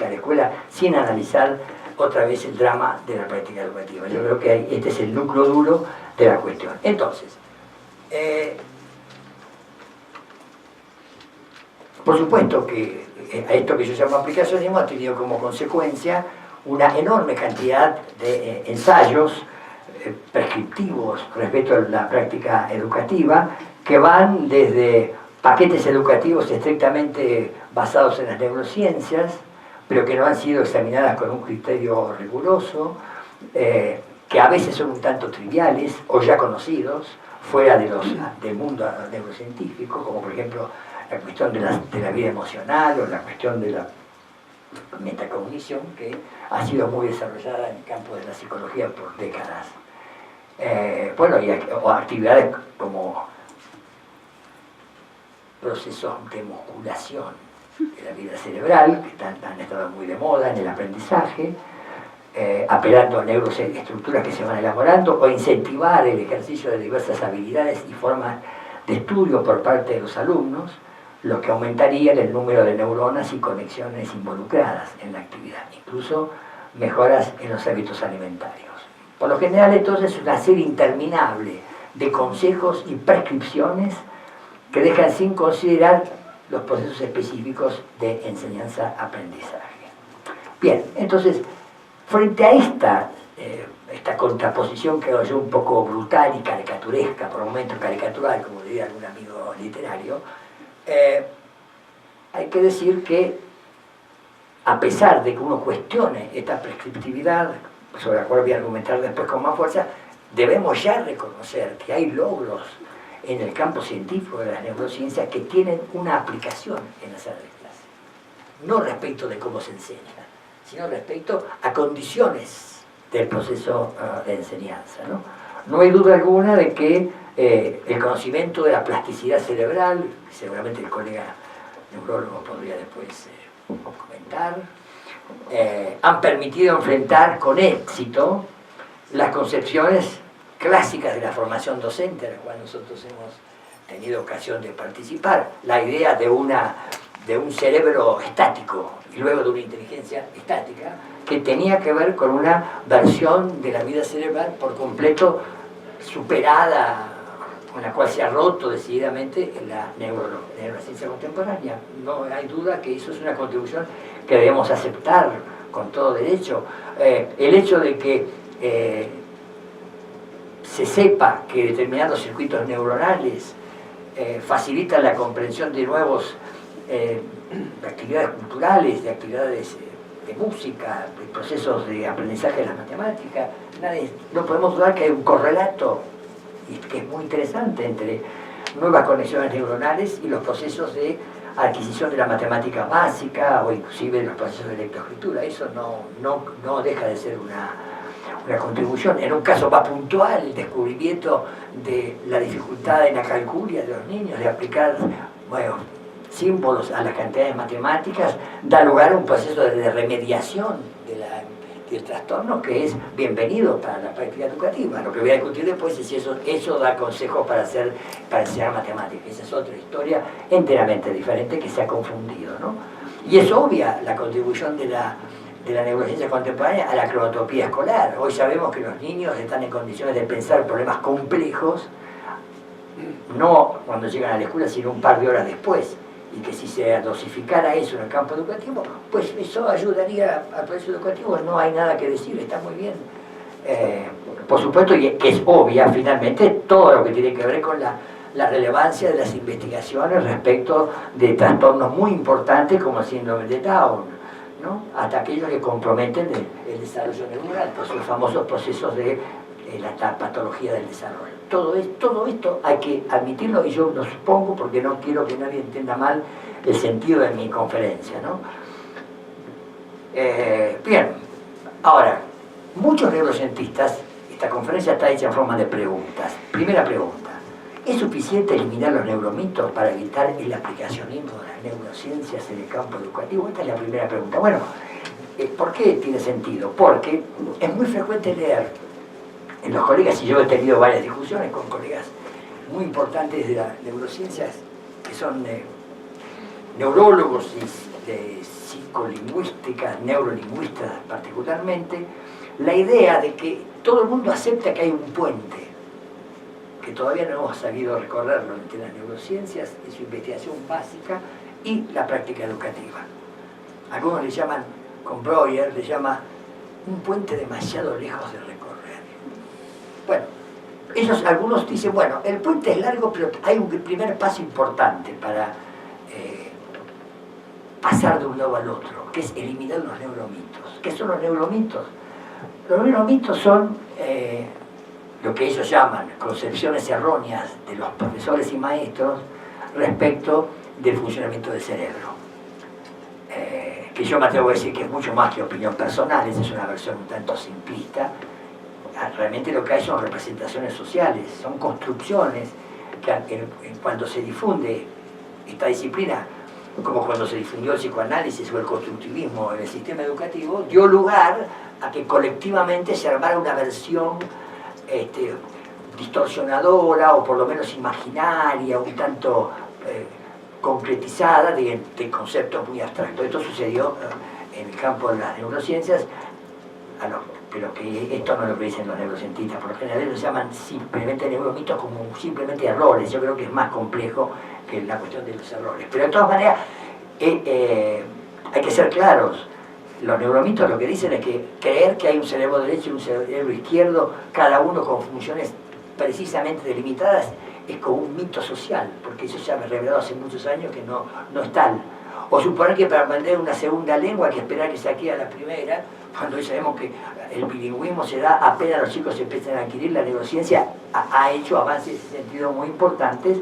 a la escuela sin analizar otra vez el drama de la práctica educativa. Yo creo que este es el núcleo duro de la cuestión. Entonces, por supuesto que a esto que yo llamo aplicacionismo ha tenido como consecuencia una enorme cantidad de ensayos prescriptivos respecto a la práctica educativa, que van desde paquetes educativos estrictamente basados en las neurociencias, pero que no han sido examinadas con un criterio riguroso, que a veces son un tanto triviales o ya conocidos, fuera del mundo neurocientífico, como por ejemplo la cuestión de la vida emocional o la cuestión de la metacognición, que ha sido muy desarrollada en el campo de la psicología por décadas. Bueno, o actividades como procesos de musculación de la vida cerebral, que han estado muy de moda en el aprendizaje, apelando a neuroestructuras que se van elaborando, o incentivar el ejercicio de diversas habilidades y formas de estudio por parte de los alumnos, lo que aumentaría el número de neuronas y conexiones involucradas en la actividad, incluso mejoras en los hábitos alimentarios. Por lo general, entonces, es una serie interminable de consejos y prescripciones que dejan sin considerar los procesos específicos de enseñanza-aprendizaje. Bien, entonces, frente a esta contraposición que yo un poco brutal y caricaturesca, por momentos caricatural, como diría algún amigo literario, hay que decir que, a pesar de que uno cuestione esta prescriptividad, sobre la cual voy a argumentar después con más fuerza, debemos ya reconocer que hay logros en el campo científico de las neurociencias que tienen una aplicación en la sala de clase. No respecto de cómo se enseña, sino respecto a condiciones del proceso de enseñanza, ¿no? No hay duda alguna de que el conocimiento de la plasticidad cerebral, seguramente el colega neurólogo podría después comentar, han permitido enfrentar con éxito las concepciones clásicas de la formación docente, a la cual nosotros hemos tenido ocasión de participar. La idea de un cerebro estático y luego de una inteligencia estática, que tenía que ver con una versión de la vida cerebral por completo superada, con la cual se ha roto decididamente en la neurociencia contemporánea. No hay duda que eso es una contribución que debemos aceptar con todo derecho. El hecho de que se sepa que determinados circuitos neuronales facilitan la comprensión de nuevos de actividades culturales, de actividades de música, de procesos de aprendizaje de las matemáticas, no podemos dudar que hay un correlato que es muy interesante entre nuevas conexiones neuronales y los procesos de adquisición de la matemática básica o inclusive los procesos de lectoescritura. Eso no deja de ser una contribución. En un caso más puntual, el descubrimiento de la dificultad en la calculia de los niños de aplicar símbolos a las cantidades matemáticas da lugar a un proceso de remediación del trastorno que es bienvenido para la práctica educativa. Lo que voy a discutir después es si eso da consejos para enseñar matemáticas. Esa es otra historia enteramente diferente que se ha confundido, ¿no? Y es obvia la contribución de la neurociencia contemporánea a la cronotopía escolar. Hoy sabemos que los niños están en condiciones de pensar problemas complejos, no cuando llegan a la escuela, sino un par de horas después. Y que si se dosificara eso en el campo educativo, pues eso ayudaría al proceso educativo. No hay nada que decir, está muy bien. Por supuesto, y que es obvia finalmente todo lo que tiene que ver con la relevancia de las investigaciones respecto de trastornos muy importantes como el síndrome de Down, ¿no? Hasta aquellos que comprometen el desarrollo neuronal, pues los famosos procesos de la patología del desarrollo. Todo esto hay que admitirlo, y yo lo supongo porque no quiero que nadie entienda mal el sentido de mi conferencia, ¿no? Bien, ahora, muchos neurocientistas, esta conferencia está hecha en forma de preguntas. Primera pregunta: ¿es suficiente eliminar los neuromitos para evitar el aplicacionismo de las neurociencias en el campo educativo? Esta es la primera pregunta. Bueno, ¿por qué tiene sentido? Porque es muy frecuente leer en los colegas, y yo he tenido varias discusiones con colegas muy importantes de las neurociencias, que son neurólogos de psicolingüística, neurolingüistas particularmente, la idea de que todo el mundo acepta que hay un puente, que todavía no hemos sabido recorrerlo entre las neurociencias y su investigación básica y la práctica educativa. Algunos le llaman, con Breuer, le llama un puente demasiado lejos de recorrer. Bueno, algunos dicen, bueno, el puente es largo, pero hay un primer paso importante para pasar de un lado al otro, que es eliminar los neuromitos. ¿Qué son los neuromitos? Los neuromitos son lo que ellos llaman concepciones erróneas de los profesores y maestros respecto del funcionamiento del cerebro. Que yo me atrevo a decir que es mucho más que opinión personal, esa es una versión un tanto simplista. Realmente lo que hay son representaciones sociales, son construcciones que cuando se difunde esta disciplina, como cuando se difundió el psicoanálisis o el constructivismo en el sistema educativo, dio lugar a que colectivamente se armara una versión distorsionadora o por lo menos imaginaria, un tanto concretizada de conceptos muy abstractos. Esto sucedió en el campo de las neurociencias, pero que esto no es lo que dicen los neurocientistas, por lo general ellos llaman simplemente neuromitos como simplemente errores. Yo creo que es más complejo que la cuestión de los errores. Pero de todas maneras, hay que ser claros. Los neuromitos lo que dicen es que creer que hay un cerebro derecho y un cerebro izquierdo, cada uno con funciones precisamente delimitadas, es como un mito social, porque eso ya me ha revelado hace muchos años que no es tal. O suponer que para aprender una segunda lengua hay que esperar que se adquiera la primera, cuando hoy sabemos que el bilingüismo se da apenas los chicos empiezan a adquirir. La neurociencia ha hecho avances en ese sentido muy importantes.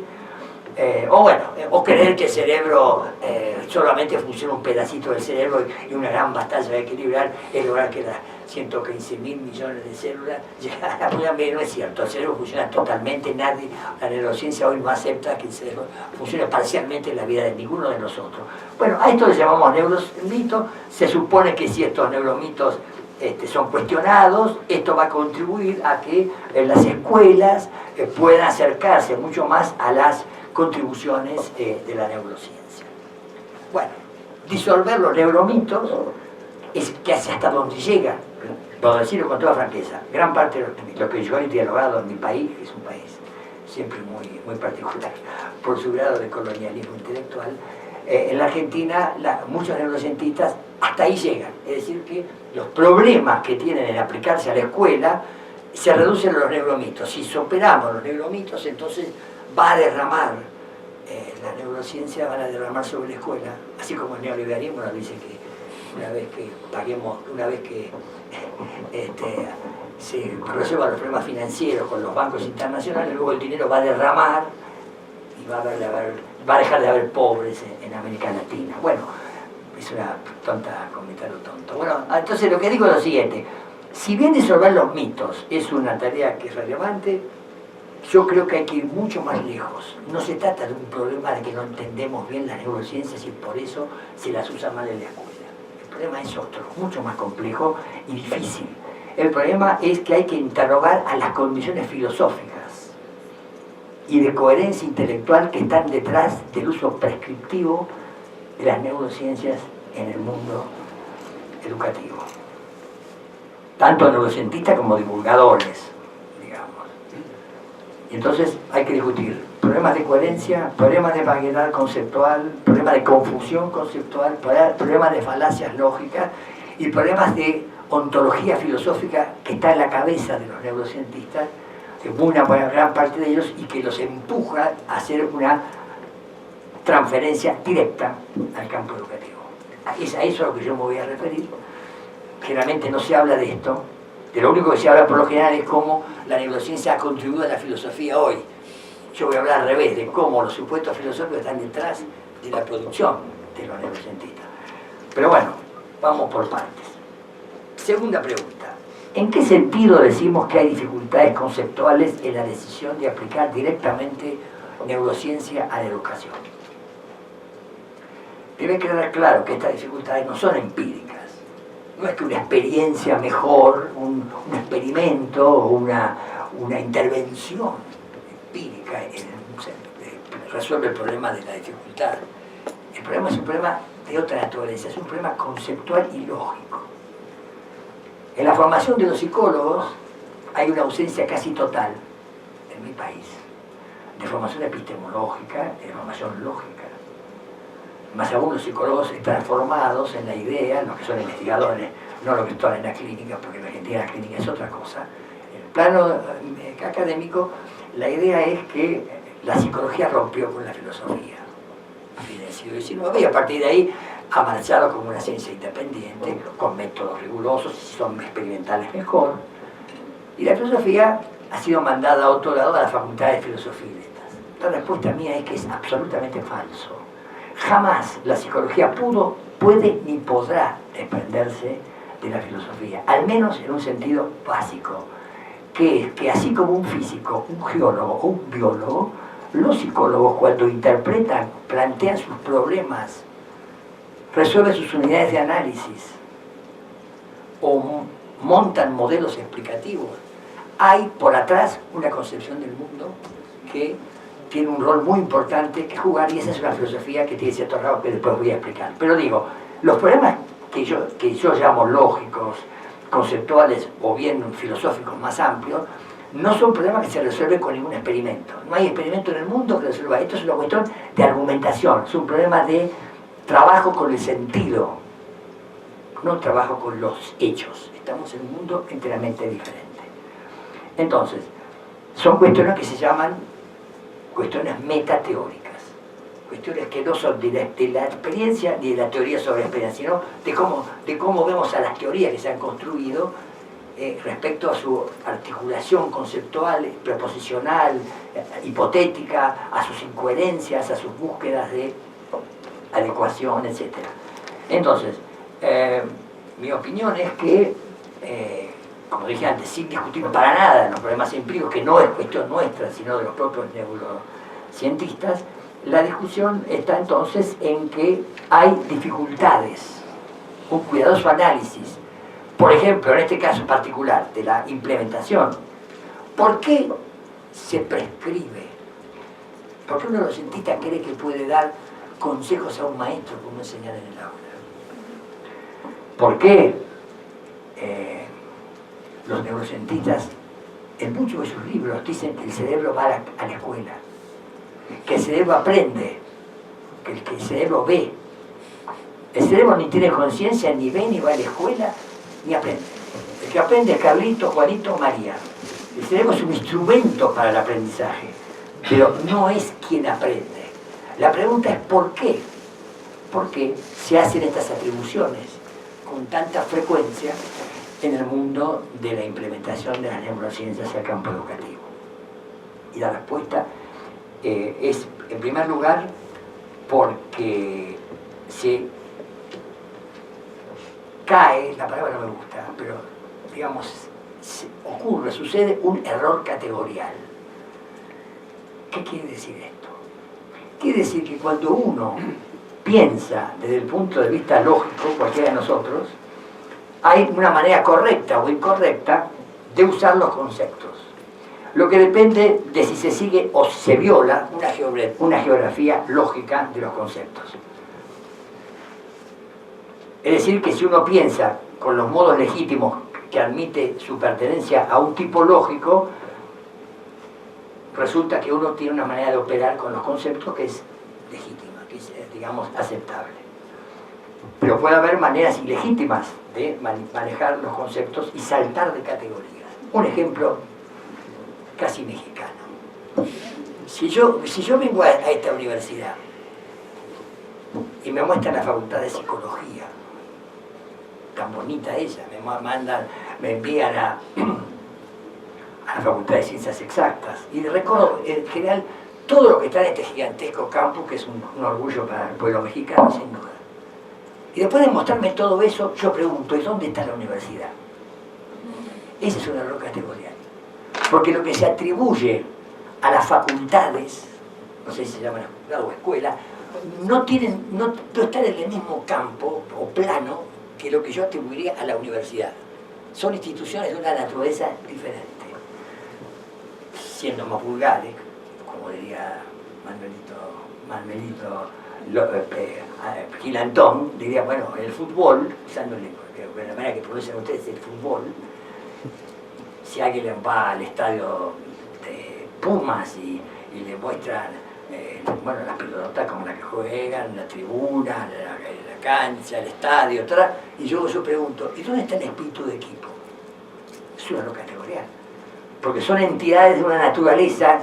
O creer que el cerebro solamente funciona un pedacito del cerebro y una gran batalla de equilibrar es lograr que las 115.000 millones de células lleguen. No es cierto, el cerebro funciona totalmente, la neurociencia hoy no acepta que el cerebro funcione parcialmente en la vida de ninguno de nosotros. Bueno, a esto le llamamos neuromitos. Se supone que si estos neuromitos son cuestionados, esto va a contribuir a que las escuelas puedan acercarse mucho más a las contribuciones de la neurociencia. Bueno, disolver los neuromitos es que hasta donde llega, puedo decirlo con toda franqueza, gran parte de lo que yo he dialogado en mi país, que es un país siempre muy particular por su grado de colonialismo intelectual, en la Argentina muchos neurocientistas hasta ahí llegan, es decir que los problemas que tienen en aplicarse a la escuela se reducen a los neuromitos. Si superamos los neuromitos, entonces va a derramar, la neurociencia van a derramar sobre la escuela, así como el neoliberalismo nos dice que una vez que se resuelvan los problemas financieros con los bancos internacionales, luego el dinero va a derramar y va a dejar de haber pobres en América Latina. Bueno, es una tonta comentario tonto. Bueno, entonces lo que digo es lo siguiente: si bien disolver los mitos es una tarea que es relevante, yo creo que hay que ir mucho más lejos. No se trata de un problema de que no entendemos bien las neurociencias y por eso se las usa mal en la escuela. El problema es otro, mucho más complejo y difícil. El problema es que hay que interrogar a las condiciones filosóficas y de coherencia intelectual que están detrás del uso prescriptivo de las neurociencias en el mundo educativo. Tanto neurocientistas como divulgadores. Entonces hay que discutir problemas de coherencia, problemas de vaguedad conceptual, problemas de confusión conceptual, problemas de falacias lógicas y problemas de ontología filosófica que está en la cabeza de los neurocientistas, una gran parte de ellos, y que los empuja a hacer una transferencia directa al campo educativo. Es a eso a lo que yo me voy a referir. Generalmente no se habla de esto. De lo único que se habla por lo general es cómo la neurociencia ha contribuido a la filosofía hoy. Yo voy a hablar al revés, de cómo los supuestos filosóficos están detrás de la producción de los neurocientistas. Pero bueno, vamos por partes. Segunda pregunta: ¿en qué sentido decimos que hay dificultades conceptuales en la decisión de aplicar directamente neurociencia a la educación? Debe quedar claro que estas dificultades no son empíricas. No es que una experiencia mejor, un experimento o una intervención empírica resuelve el problema de la dificultad. El problema es un problema de otra naturaleza, es un problema conceptual y lógico. En la formación de los psicólogos hay una ausencia casi total, en mi país, de formación epistemológica, de formación lógica. Más aún los psicólogos están formados en la idea, los que son investigadores, no los que están en la clínica, porque en Argentina la clínica es otra cosa. En el plano académico, la idea es que la psicología rompió con la filosofía a fines del siglo XIX y a partir de ahí ha marchado como una ciencia independiente, con métodos rigurosos, si son experimentales mejor. Y la filosofía ha sido mandada a otro lado, a la Facultad de Filosofía y Letras. La respuesta mía es que es absolutamente falso. Jamás la psicología puede ni podrá desprenderse de la filosofía, al menos en un sentido básico, que es que así como un físico, un geólogo o un biólogo, los psicólogos cuando interpretan, plantean sus problemas, resuelven sus unidades de análisis o montan modelos explicativos, hay por atrás una concepción del mundo que tiene un rol muy importante que jugar, y esa es una filosofía que tiene ciertos rasgos que después voy a explicar. Pero digo, los problemas que yo llamo lógicos, conceptuales o bien filosóficos más amplios, no son problemas que se resuelven con ningún experimento. No hay experimento en el mundo que resuelva. Esto es una cuestión de argumentación, es un problema de trabajo con el sentido, no trabajo con los hechos. Estamos en un mundo enteramente diferente. Entonces, son cuestiones que se llaman cuestiones metateóricas, cuestiones que no son de la experiencia ni de la teoría sobre la experiencia, sino de cómo vemos a las teorías que se han construido respecto a su articulación conceptual, preposicional, hipotética, a sus incoherencias, a sus búsquedas de adecuación, etc. Entonces, mi opinión es que, como dije antes, sin discutir para nada los problemas empíricos, que no es cuestión nuestra, sino de los propios neurocientistas, la discusión está entonces en que hay dificultades, un cuidadoso análisis. Por ejemplo, en este caso particular de la implementación, ¿por qué se prescribe? ¿Por qué un neurocientista cree que puede dar consejos a un maestro como enseñar en el aula? ¿Por qué los neurocientistas en muchos de sus libros dicen que el cerebro va a la escuela, que el cerebro aprende, que el cerebro ve? El cerebro ni tiene conciencia, ni ve, ni va a la escuela, ni aprende. El que aprende es Carlito, Juanito, María. El cerebro es un instrumento para el aprendizaje, pero no es quien aprende. La pregunta es ¿por qué? ¿Por qué se hacen estas atribuciones con tanta frecuencia en el mundo de la implementación de las neurociencias al campo educativo? Y la respuesta es, en primer lugar, porque se cae, la palabra no me gusta, pero digamos, sucede un error categorial. ¿Qué quiere decir esto? Quiere decir que cuando uno piensa desde el punto de vista lógico, cualquiera de nosotros, hay una manera correcta o incorrecta de usar los conceptos. Lo que depende de si se sigue o si se viola una geografía lógica de los conceptos. Es decir, que si uno piensa con los modos legítimos que admite su pertenencia a un tipo lógico, resulta que uno tiene una manera de operar con los conceptos que es legítima, que es, digamos, aceptable. Pero puede haber maneras ilegítimas de manejar los conceptos y saltar de categorías. Un ejemplo casi mexicano. Si yo vengo a esta universidad y me muestran la facultad de psicología, tan bonita ella, me envían a la facultad de ciencias exactas, y recuerdo en general todo lo que está en este gigantesco campus, que es un orgullo para el pueblo mexicano, sin duda. Y después de mostrarme todo eso, yo pregunto, ¿y dónde está la universidad? Ese es un error categorial. Porque lo que se atribuye a las facultades, no sé si se llaman facultad o escuela, no están en el mismo campo o plano que lo que yo atribuiría a la universidad. Son instituciones de una naturaleza diferente. Siendo más vulgares, como diría Manuelito Gilantón diría, bueno, el fútbol, usando la manera que pronuncian ustedes el fútbol, si alguien va al estadio de Pumas y le muestran bueno, las pelotas como la que juegan, la tribuna, la cancha, el estadio, y yo pregunto, ¿y dónde está el espíritu de equipo? Es una categoría, porque son entidades de una naturaleza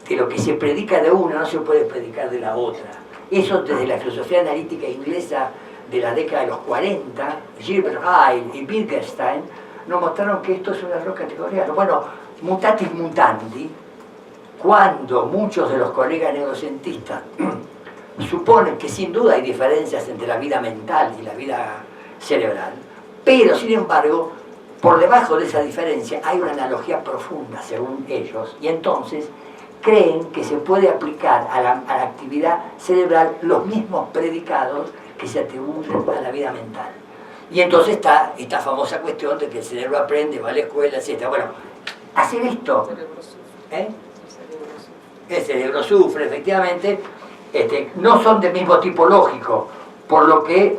que lo que se predica de una no se puede predicar de la otra. Eso desde la filosofía analítica inglesa de la década de los 40, Gilbert Ryle y Wittgenstein nos mostraron que esto es un error categorial. Bueno, mutatis mutandi, cuando muchos de los colegas neurocientistas suponen que sin duda hay diferencias entre la vida mental y la vida cerebral, pero sin embargo, por debajo de esa diferencia hay una analogía profunda, según ellos, y entonces creen que se puede aplicar a la actividad cerebral los mismos predicados que se atribuyen a la vida mental. Y entonces está esta famosa cuestión de que el cerebro aprende, va a la escuela, etc. Bueno, hacer esto, el cerebro sufre, efectivamente, no son del mismo tipo lógico, por lo que